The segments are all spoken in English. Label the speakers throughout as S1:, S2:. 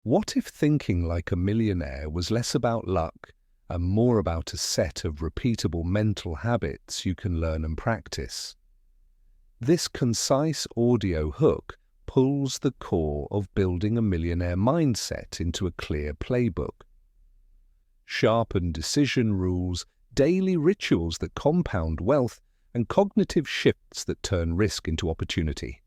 S1: What if thinking like a millionaire was less about luck and more about a set of repeatable mental habits you can learn and practice? This concise audio hook pulls the core of building a millionaire mindset into a clear playbook. Sharpen decision rules, daily rituals that compound wealth, and cognitive shifts that turn risk into opportunity.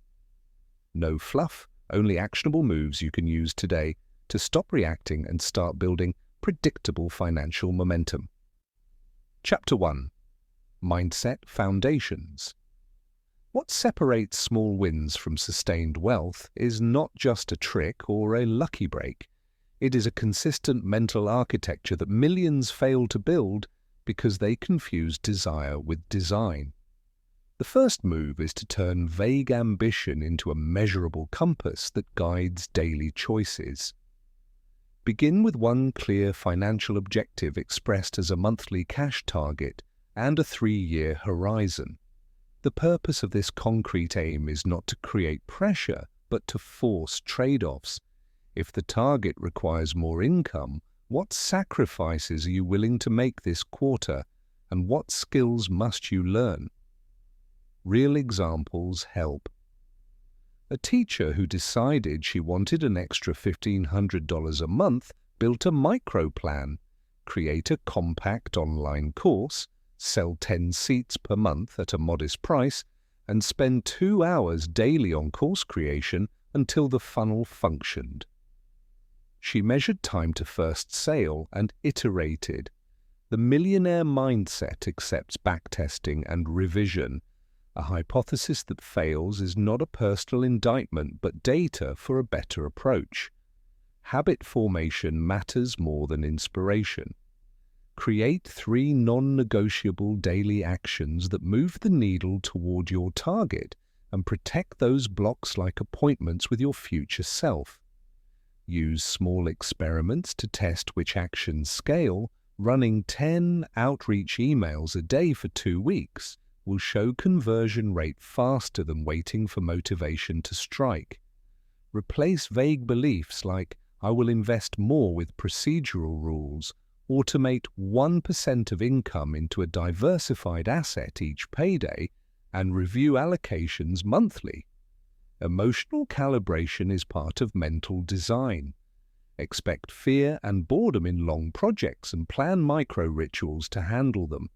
S1: No fluff, only actionable moves you can use today to stop reacting and start building predictable financial momentum. Chapter 1. Mindset Foundations. What separates small wins from sustained wealth is not just a trick or a lucky break. It is a consistent mental architecture that millions fail to build because they confuse desire with design. The first move is to turn vague ambition into a measurable compass that guides daily choices. Begin with one clear financial objective expressed as a monthly cash target and a 3-year horizon. The purpose of this concrete aim is not to create pressure, but to force trade-offs. If the target requires more income, what sacrifices are you willing to make this quarter, and what skills must you learn? Real examples help. A teacher who decided she wanted an extra $1,500 a month built a micro plan: create a compact online course, sell 10 seats per month at a modest price, and spend 2 hours daily on course creation until the funnel functioned. She measured time to first sale and iterated. The millionaire mindset accepts backtesting and revision. A hypothesis that fails is not a personal indictment but data for a better approach. Habit formation matters more than inspiration. Create 3 non-negotiable daily actions that move the needle toward your target and protect those blocks like appointments with your future self. Use small experiments to test which actions scale. Running 10 outreach emails a day for 2 weeks will show conversion rate faster than waiting for motivation to strike. Replace vague beliefs like, "I will invest more," with procedural rules. Automate 1% of income into a diversified asset each payday and review allocations monthly. Emotional calibration is part of mental design. Expect fear and boredom in long projects and plan micro rituals to handle them.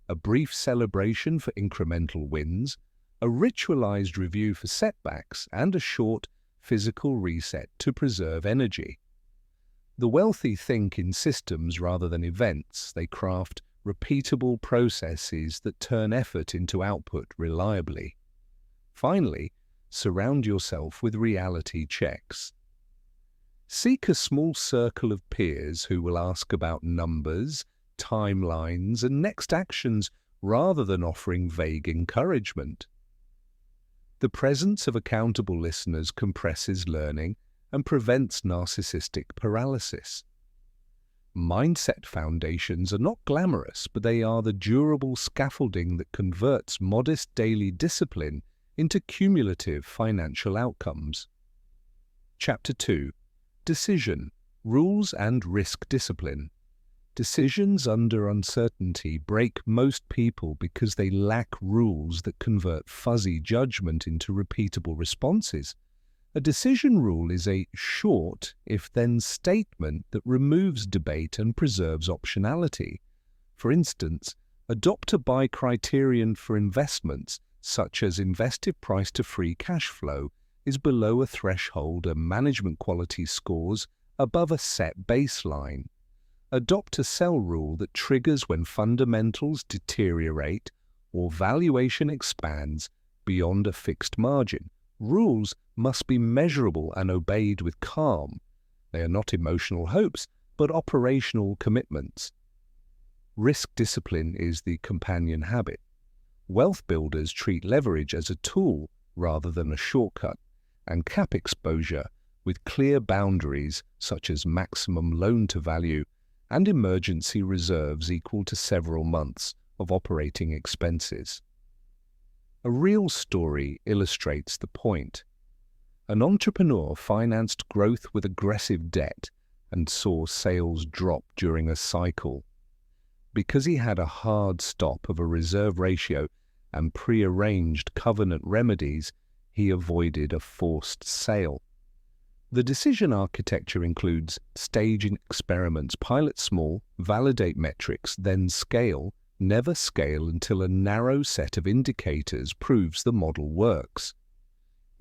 S1: A brief celebration for incremental wins, a ritualized review for setbacks, and a short physical reset to preserve energy. The wealthy think in systems rather than events. They craft repeatable processes that turn effort into output reliably. Finally, surround yourself with reality checks. Seek a small circle of peers who will ask about numbers, timelines, and next actions rather than offering vague encouragement. The presence of accountable listeners compresses learning and prevents narcissistic paralysis. Mindset foundations are not glamorous, but they are the durable scaffolding that converts modest daily discipline into cumulative financial outcomes. Chapter 2. Decision, Rules and Risk Discipline. Decisions under uncertainty break most people because they lack rules that convert fuzzy judgment into repeatable responses. A decision rule is a short, if-then statement that removes debate and preserves optionality. For instance, adopt a buy criterion for investments, such as invest if price to free cash flow is below a threshold and management quality scores above a set baseline. Adopt a sell rule that triggers when fundamentals deteriorate or valuation expands beyond a fixed margin. Rules must be measurable and obeyed with calm. They are not emotional hopes, but operational commitments. Risk discipline is the companion habit. Wealth builders treat leverage as a tool rather than a shortcut, and cap exposure with clear boundaries such as maximum loan-to-value and emergency reserves equal to several months of operating expenses. A real story illustrates the point. An entrepreneur financed growth with aggressive debt and saw sales drop during a cycle. Because he had a hard stop of a reserve ratio and pre-arranged covenant remedies, he avoided a forced sale. The decision architecture includes staging experiments, pilot small, validate metrics, then scale, never scale until a narrow set of indicators proves the model works.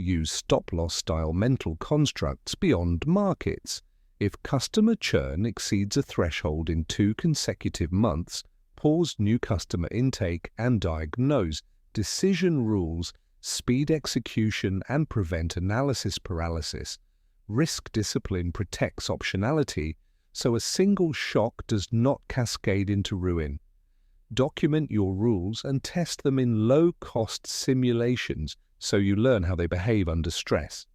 S1: Use stop-loss style mental constructs beyond markets. If customer churn exceeds a threshold in 2 consecutive months, pause new customer intake and diagnose. Decision rules speed execution and prevent analysis paralysis. Risk discipline protects optionality, so a single shock does not cascade into ruin. Document your rules and test them in low-cost simulations so you learn how they behave under stress.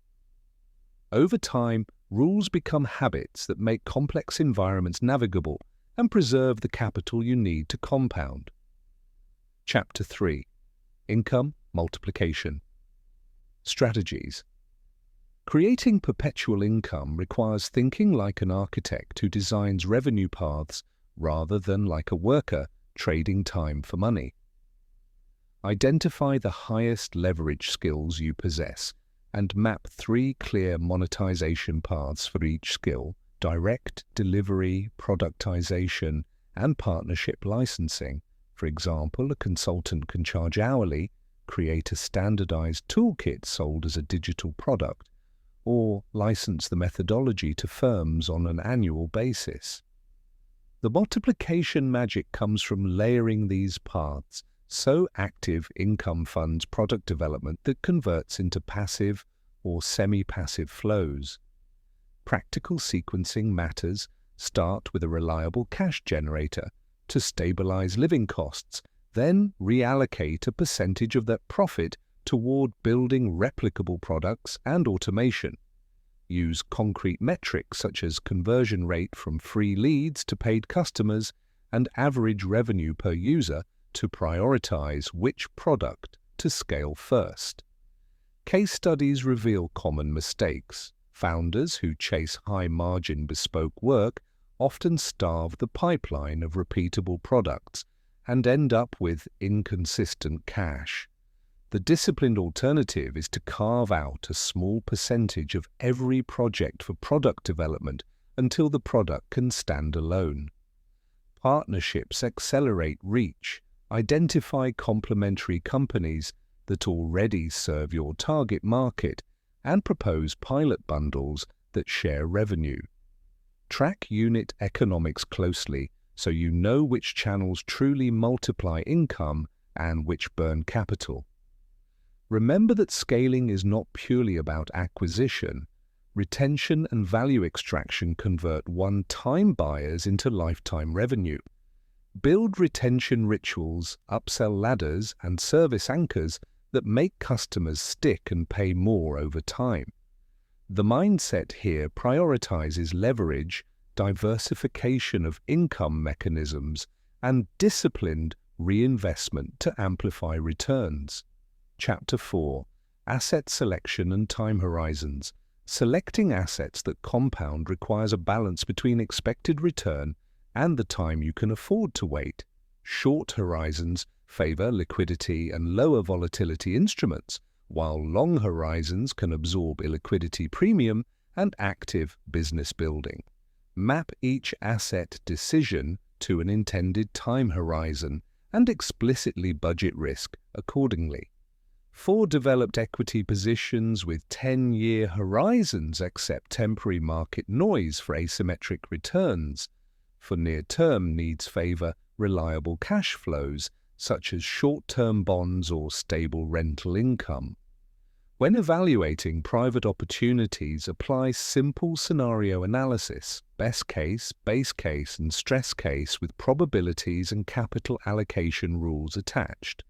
S1: Over time, rules become habits that make complex environments navigable and preserve the capital you need to compound. Chapter 3. Income Multiplication. Strategies. Creating perpetual income requires thinking like an architect who designs revenue paths rather than like a worker trading time for money. Identify the highest leverage skills you possess and map 3 clear monetization paths for each skill: direct, delivery, productization, and partnership licensing. For example, a consultant can charge hourly, create a standardized toolkit sold as a digital product, or license the methodology to firms on an annual basis. The multiplication magic comes from layering these paths, so active income funds product development that converts into passive or semi-passive flows. Practical sequencing matters. Start with a reliable cash generator to stabilize living costs, then reallocate a percentage of that profit toward building replicable products and automation. Use concrete metrics such as conversion rate from free leads to paid customers and average revenue per user to prioritize which product to scale first. Case studies reveal common mistakes. Founders who chase high-margin bespoke work often starve the pipeline of repeatable products and end up with inconsistent cash. The disciplined alternative is to carve out a small percentage of every project for product development until the product can stand alone. Partnerships accelerate reach. Identify complementary companies that already serve your target market and propose pilot bundles that share revenue. Track unit economics closely so you know which channels truly multiply income and which burn capital. Remember that scaling is not purely about acquisition. Retention and value extraction convert one-time buyers into lifetime revenue. Build retention rituals, upsell ladders, and service anchors that make customers stick and pay more over time. The mindset here prioritizes leverage, diversification of income mechanisms, and disciplined reinvestment to amplify returns. Chapter 4. Asset Selection and Time Horizons. Selecting assets that compound requires a balance between expected return and the time you can afford to wait. Short horizons favor liquidity and lower volatility instruments, while long horizons can absorb illiquidity premium and active business building. Map each asset decision to an intended time horizon and explicitly budget risk accordingly. For developed equity positions with 10-year horizons, accept temporary market noise for asymmetric returns. For near-term needs favor reliable cash flows, such as short-term bonds or stable rental income. When evaluating private opportunities, apply simple scenario analysis, best case, base case, and stress case with probabilities and capital allocation rules attached.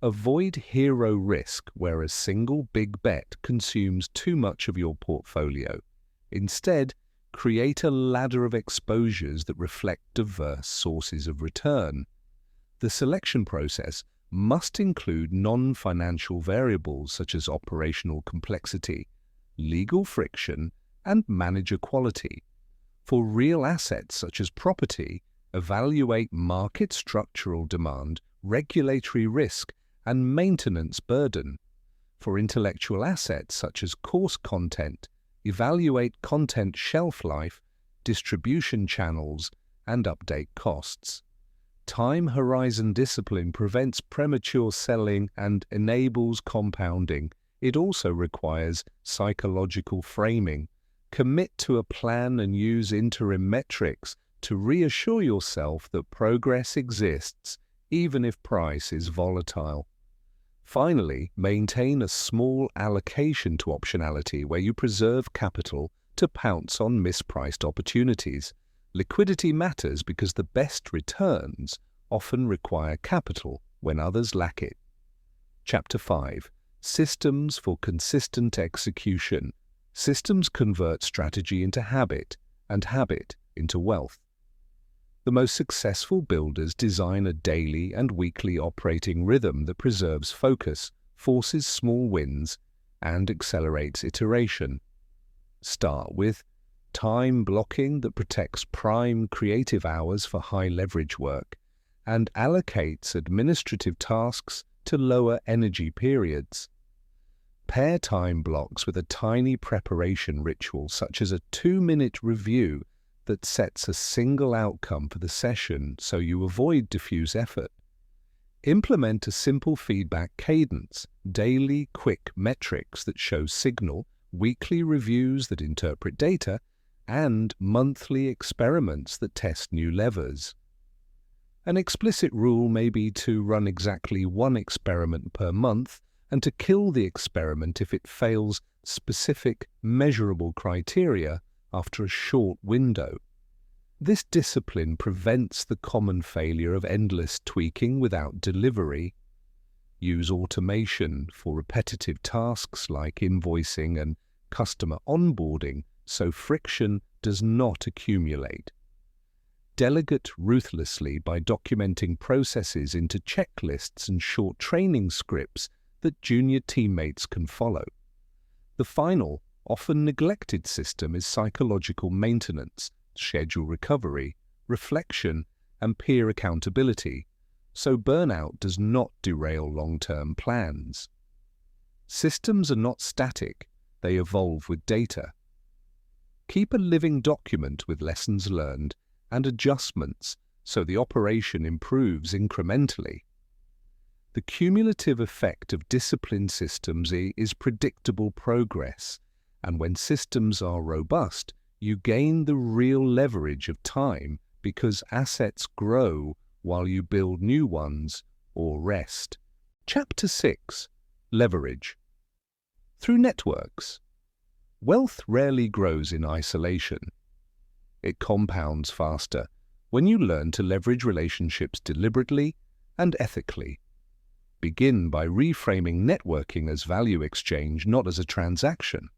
S1: Avoid hero risk, where a single big bet consumes too much of your portfolio. Instead, create a ladder of exposures that reflect diverse sources of return. The selection process must include non-financial variables such as operational complexity, legal friction, and manager quality. For real assets such as property, evaluate market structural demand, regulatory risk, and maintenance burden. For intellectual assets such as course content, evaluate content shelf life, distribution channels, and update costs. Time horizon discipline prevents premature selling and enables compounding. It also requires psychological framing. Commit to a plan and use interim metrics to reassure yourself that progress exists, even if price is volatile. Finally, maintain a small allocation to optionality where you preserve capital to pounce on mispriced opportunities. Liquidity matters because the best returns often require capital when others lack it. Chapter 5. Systems for consistent execution. Systems convert strategy into habit, and habit into wealth. The most successful builders design a daily and weekly operating rhythm that preserves focus, forces small wins, and accelerates iteration. Start with time blocking that protects prime creative hours for high-leverage work and allocates administrative tasks to lower energy periods. Pair time blocks with a tiny preparation ritual such as a 2-minute review that sets a single outcome for the session so you avoid diffuse effort. Implement a simple feedback cadence, daily quick metrics that show signal, weekly reviews that interpret data, and monthly experiments that test new levers. An explicit rule may be to run exactly one experiment per month and to kill the experiment if it fails specific, measurable criteria after a short window. This discipline prevents the common failure of endless tweaking without delivery. Use automation for repetitive tasks like invoicing and customer onboarding so friction does not accumulate. Delegate ruthlessly by documenting processes into checklists and short training scripts that junior teammates can follow. The final, often neglected system is psychological maintenance, schedule recovery, reflection, and peer accountability, so burnout does not derail long-term plans. Systems are not static, they evolve with data. Keep a living document with lessons learned and adjustments so the operation improves incrementally. The cumulative effect of disciplined systems is predictable progress, and when systems are robust, you gain the real leverage of time because assets grow while you build new ones or rest. Chapter 6. Leverage. Through networks. Wealth rarely grows in isolation. It compounds faster when you learn to leverage relationships deliberately and ethically. Begin by reframing networking as value exchange, not as a transaction.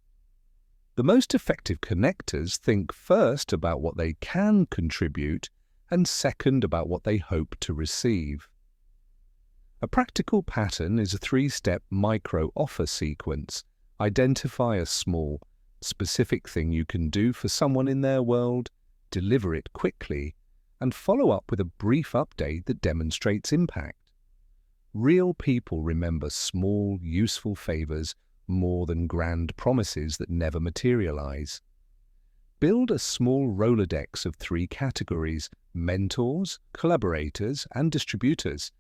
S1: The most effective connectors think first about what they can contribute and second about what they hope to receive. A practical pattern is a 3-step micro-offer sequence. Identify a small, specific thing you can do for someone in their world, deliver it quickly, and follow up with a brief update that demonstrates impact. Real people remember small, useful favors more than grand promises that never materialize. Build a small Rolodex of 3 categories: mentors, collaborators, and distributors,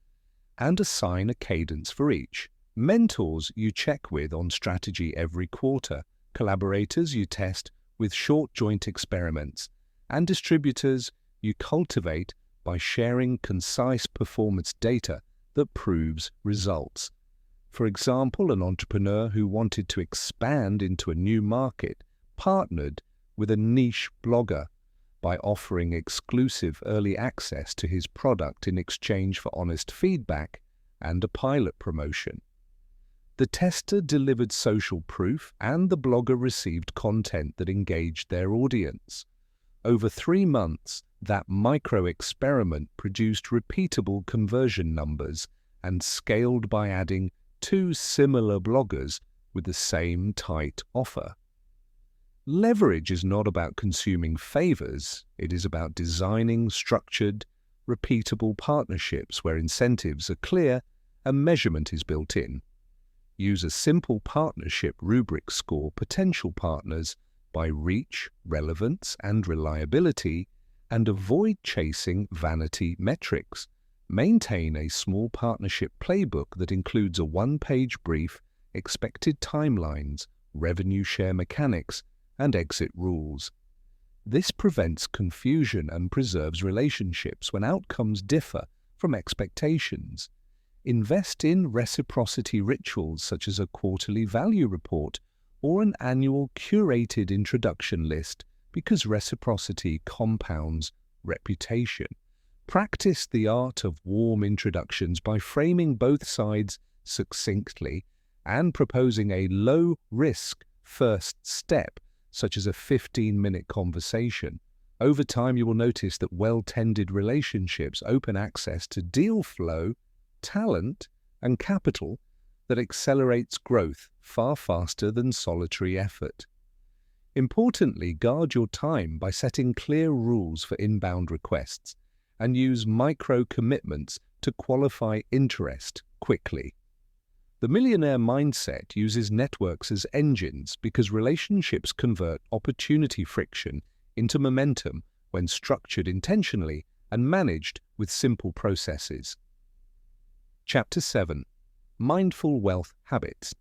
S1: and assign a cadence for each. Mentors you check with on strategy every quarter, collaborators you test with short joint experiments, and distributors you cultivate by sharing concise performance data that proves results. For example, an entrepreneur who wanted to expand into a new market partnered with a niche blogger by offering exclusive early access to his product in exchange for honest feedback and a pilot promotion. The tester delivered social proof and the blogger received content that engaged their audience. Over 3 months, that micro-experiment produced repeatable conversion numbers and scaled by adding 2 similar bloggers with the same tight offer. Leverage is not about consuming favors, it is about designing structured, repeatable partnerships where incentives are clear and measurement is built in. Use a simple partnership rubric score potential partners by reach, relevance, and reliability, and avoid chasing vanity metrics. Maintain a small partnership playbook that includes a one-page brief, expected timelines, revenue share mechanics, and exit rules. This prevents confusion and preserves relationships when outcomes differ from expectations. Invest in reciprocity rituals such as a quarterly value report or an annual curated introduction list because reciprocity compounds reputation. Practice the art of warm introductions by framing both sides succinctly and proposing a low-risk first step, such as a 15-minute conversation. Over time, you will notice that well-tended relationships open access to deal flow, talent, and capital that accelerates growth far faster than solitary effort. Importantly, guard your time by setting clear rules for inbound requests and use micro-commitments to qualify interest quickly. The Millionaire Mindset uses networks as engines because relationships convert opportunity friction into momentum when structured intentionally and managed with simple processes. Chapter 7. Mindful Wealth Habits.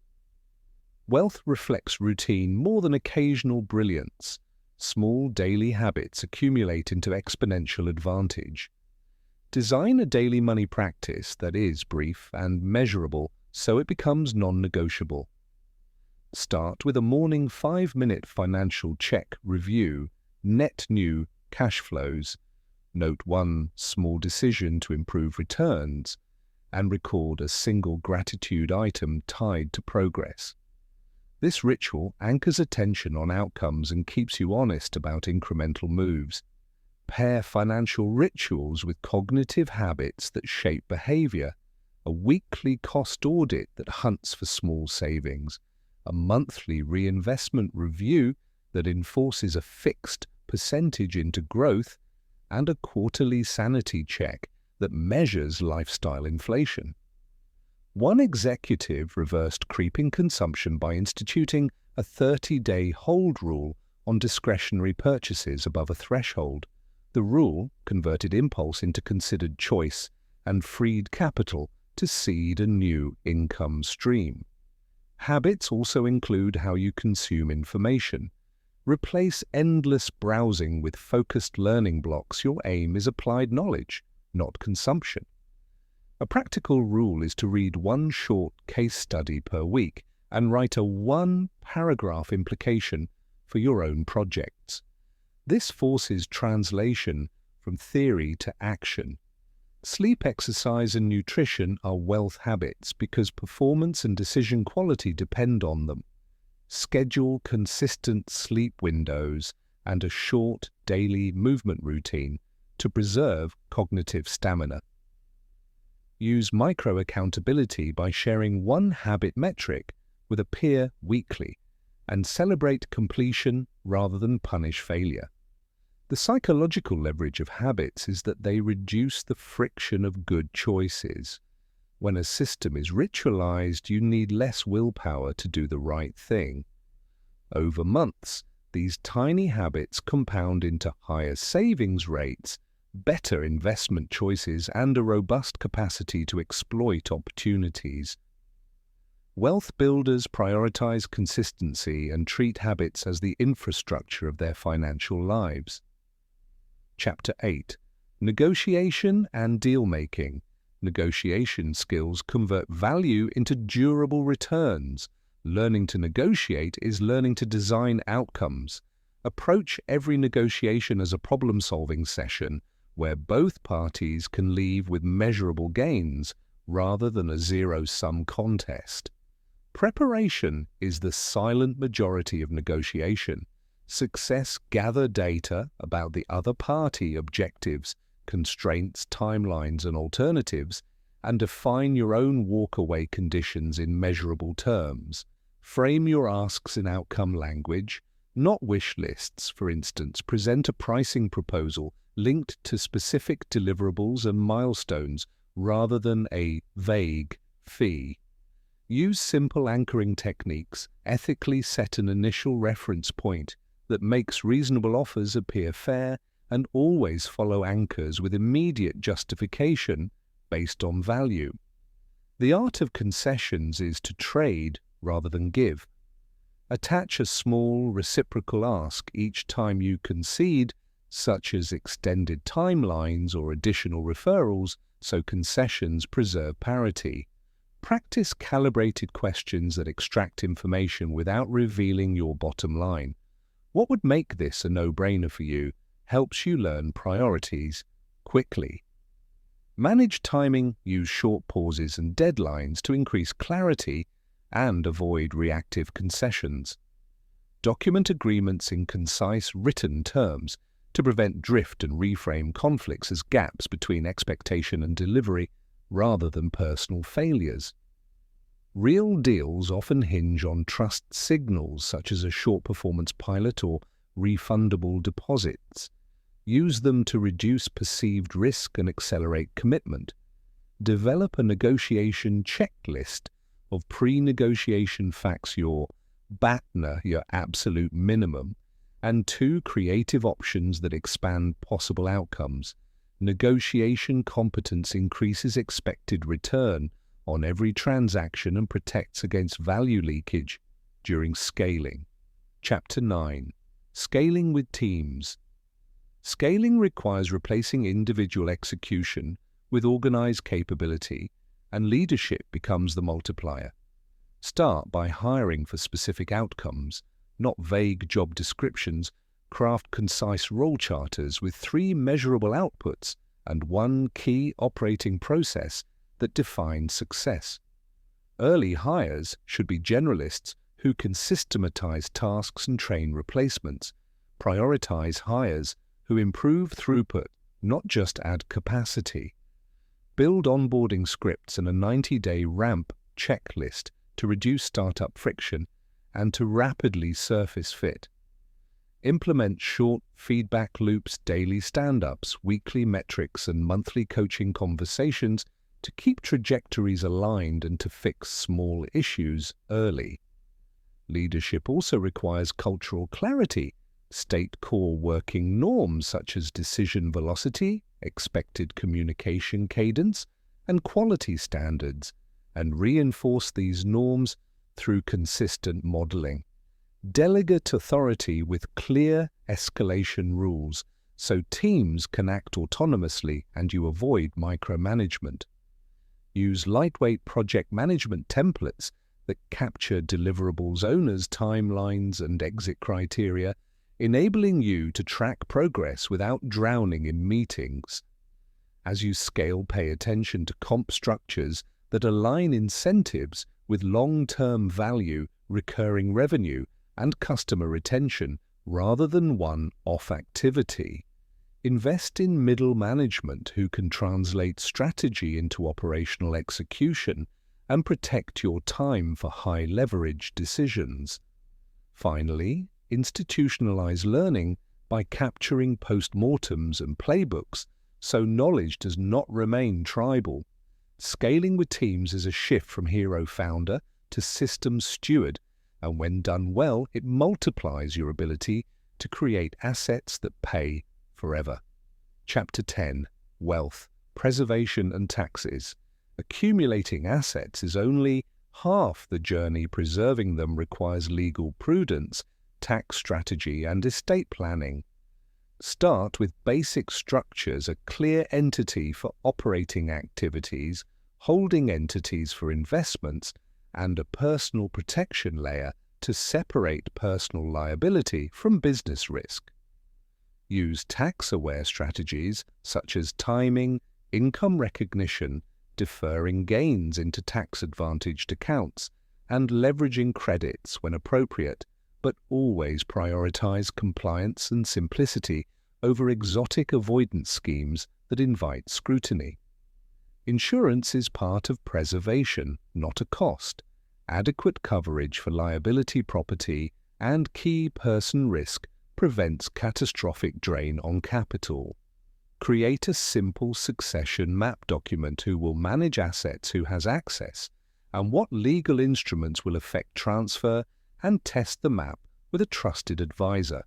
S1: Wealth reflects routine more than occasional brilliance. Small daily habits accumulate into exponential advantage. Design a daily money practice that is brief and measurable so it becomes non-negotiable. Start with a morning 5-minute financial check review, net new cash flows, note one small decision to improve returns, and record a single gratitude item tied to progress. This ritual anchors attention on outcomes and keeps you honest about incremental moves. Pair financial rituals with cognitive habits that shape behavior, a weekly cost audit that hunts for small savings, a monthly reinvestment review that enforces a fixed percentage into growth, and a quarterly sanity check that measures lifestyle inflation. One executive reversed creeping consumption by instituting a 30-day hold rule on discretionary purchases above a threshold. The rule converted impulse into considered choice and freed capital to seed a new income stream. Habits also include how you consume information. Replace endless browsing with focused learning blocks. Your aim is applied knowledge, not consumption. A practical rule is to read one short case study per week and write a one-paragraph implication for your own projects. This forces translation from theory to action. Sleep, exercise, and nutrition are wealth habits because performance and decision quality depend on them. Schedule consistent sleep windows and a short daily movement routine to preserve cognitive stamina. Use micro-accountability by sharing one habit metric with a peer weekly and celebrate completion rather than punish failure. The psychological leverage of habits is that they reduce the friction of good choices. When a system is ritualized, you need less willpower to do the right thing. Over months, these tiny habits compound into higher savings rates, better investment choices, and a robust capacity to exploit opportunities. Wealth builders prioritize consistency and treat habits as the infrastructure of their financial lives. Chapter 8. Negotiation and Deal-Making. Negotiation skills convert value into durable returns. Learning to negotiate is learning to design outcomes. Approach every negotiation as a problem-solving session where both parties can leave with measurable gains rather than a zero-sum contest. Preparation is the silent majority of negotiation. Success: gather data about the other party, objectives, constraints, timelines, and alternatives, and define your own walk-away conditions in measurable terms. Frame your asks in outcome language. Not wish lists, for instance. Present a pricing proposal linked to specific deliverables and milestones rather than a vague fee. Use simple anchoring techniques. Ethically set an initial reference point that makes reasonable offers appear fair, and always follow anchors with immediate justification based on value. The art of concessions is to trade rather than give. Attach a small reciprocal ask each time you concede, such as extended timelines or additional referrals, so concessions preserve parity. Practice calibrated questions that extract information without revealing your bottom line. What would make this a no-brainer for you helps you learn priorities quickly. Manage timing. Use short pauses and deadlines to increase clarity and avoid reactive concessions. Document agreements in concise written terms to prevent drift and reframe conflicts as gaps between expectation and delivery rather than personal failures. Real deals often hinge on trust signals such as a short performance pilot or refundable deposits. Use them to reduce perceived risk and accelerate commitment. Develop a negotiation checklist of pre-negotiation facts, your BATNA, your absolute minimum, and 2 creative options that expand possible outcomes. Negotiation competence increases expected return on every transaction and protects against value leakage during scaling. Chapter 9. Scaling with teams. Scaling requires replacing individual execution with organized capability, and leadership becomes the multiplier. Start by hiring for specific outcomes, not vague job descriptions. Craft concise role charters with 3 measurable outputs and 1 key operating process that defines success. Early hires should be generalists who can systematize tasks and train replacements. Prioritize hires who improve throughput, not just add capacity. Build onboarding scripts and a 90-day ramp checklist to reduce startup friction and to rapidly surface fit. Implement short feedback loops, daily stand-ups, weekly metrics, and monthly coaching conversations to keep trajectories aligned and to fix small issues early. Leadership also requires cultural clarity. State core working norms such as decision velocity, expected communication cadence, and quality standards, and reinforce these norms through consistent modeling. Delegate authority with clear escalation rules so teams can act autonomously and you avoid micromanagement. Use lightweight project management templates that capture deliverables, owners, timelines, and exit criteria, enabling you to track progress without drowning in meetings. As you scale, pay attention to comp structures that align incentives with long-term value, recurring revenue, and customer retention rather than one-off activity. Invest in middle management who can translate strategy into operational execution and protect your time for high-leverage decisions. Finally, institutionalize learning by capturing postmortems and playbooks so knowledge does not remain tribal. Scaling with teams is a shift from hero founder to systems steward, and when done well, it multiplies your ability to create assets that pay forever. Chapter 10. Wealth, Preservation and Taxes. Accumulating assets is only half the journey. Preserving them requires legal prudence, tax strategy, and estate planning. Start with basic structures, a clear entity for operating activities, holding entities for investments, and a personal protection layer to separate personal liability from business risk. Use tax-aware strategies such as timing, income recognition, deferring gains into tax-advantaged accounts, and leveraging credits when appropriate, but always prioritize compliance and simplicity over exotic avoidance schemes that invite scrutiny. Insurance is part of preservation, not a cost. Adequate coverage for liability, property, and key person risk prevents catastrophic drain on capital. Create a simple succession map document who will manage assets, who has access, and what legal instruments will affect transfer, and test the map with a trusted advisor.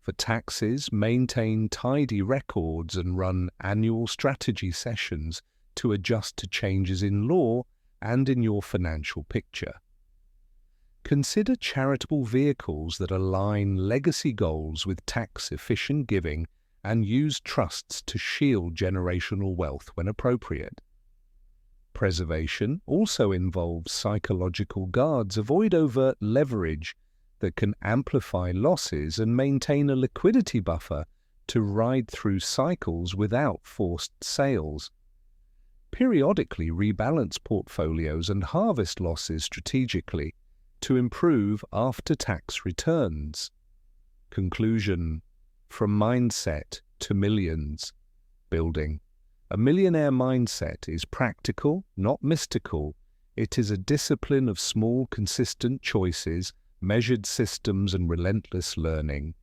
S1: For taxes, maintain tidy records and run annual strategy sessions to adjust to changes in law and in your financial picture. Consider charitable vehicles that align legacy goals with tax-efficient giving and use trusts to shield generational wealth when appropriate. Preservation also involves psychological guards. Avoid overt leverage that can amplify losses and maintain a liquidity buffer to ride through cycles without forced sales. Periodically rebalance portfolios and harvest losses strategically to improve after-tax returns. Conclusion: from mindset to millions. Building a millionaire mindset is practical, not mystical. It is a discipline of small, consistent choices, measured systems, and relentless learning.